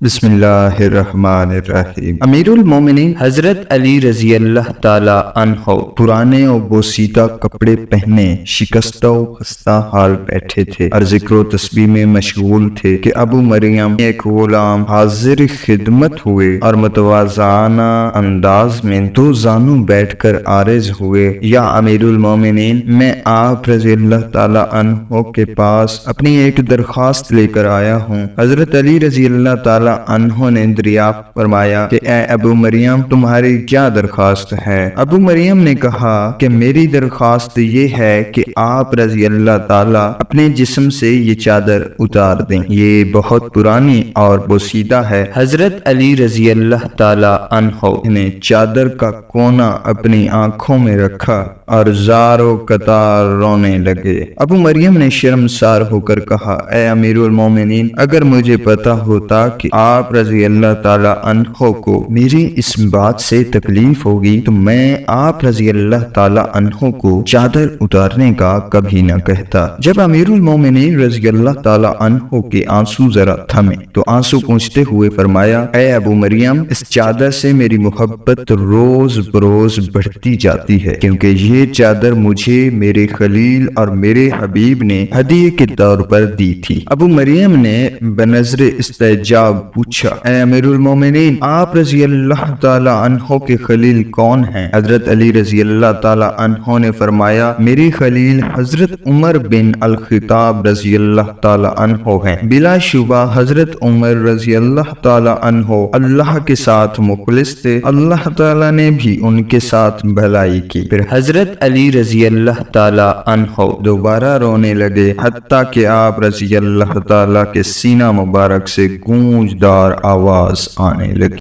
بسم اللہ الرحمن الرحیم۔ امیر المومنین حضرت علی رضی اللہ تعالی عنہ پرانے و بوسیدہ کپڑے پہنے شکستہ و خستہ حال بیٹھے تھے اور ذکر و تسبیح میں مشغول تھے کہ ابو مریم ایک غلام حاضر خدمت ہوئے اور متواضعانہ انداز میں دو زانوں بیٹھ کر عارض ہوئے، یا امیر المومنین، میں آپ رضی اللہ تعالی عنہ کے پاس اپنی ایک درخواست لے کر آیا ہوں۔ حضرت علی رضی اللہ تعالی عنہ نے دریافت فرمایا کہ اے ابو مریم، تمہاری کیا درخواست ہے؟ ابو مریم نے کہا کہ میری درخواست یہ ہے کہ آپ رضی اللہ تعالیٰ اپنے جسم سے یہ چادر اتار دیں، یہ بہت پرانی اور بوسیدہ ہے۔ حضرت علی رضی اللہ تعالیٰ عنہ نے چادر کا کونا اپنی آنکھوں میں رکھا اور زار و قطار رونے لگے۔ ابو مریم نے شرمسار ہو کر کہا، اے امیر المومنین، اگر مجھے پتا ہوتا کہ آپ رضی اللہ تعالیٰ عنہ کو میری اس بات سے تکلیف ہوگی تو میں آپ رضی اللہ تعالیٰ عنہ کو چادر اتارنے کا کبھی نہ کہتا۔ جب امیر المومنین رضی اللہ تعالیٰ عنہ کے آنسو ذرا تھمے تو آنسو پوچھتے ہوئے فرمایا، اے ابو مریم، اس چادر سے میری محبت روز بروز بڑھتی جاتی ہے، کیونکہ یہ چادر مجھے میرے خلیل اور میرے حبیب نے ہدیے کے طور پر دی تھی۔ ابو مریم نے بنظر استعجاب پوچھا، اے امیر المومنین، آپ رضی اللہ تعالی عنہ کے خلیل کون ہیں؟ حضرت علی رضی اللہ تعالی عنہ نے فرمایا، میری خلیل حضرت عمر بن الخطاب رضی اللہ تعالی عنہ ہیں۔ بلا شبہ حضرت عمر رضی اللہ تعالی عنہ اللہ کے ساتھ مخلص تھے، اللہ تعالی نے بھی ان کے ساتھ بھلائی کی۔ پھر حضرت علی رضی اللہ تعالی عنہ دوبارہ رونے لگے، حتیٰ کہ آپ رضی اللہ تعالی کے سینہ مبارک سے گونجدار آواز آنے لگی۔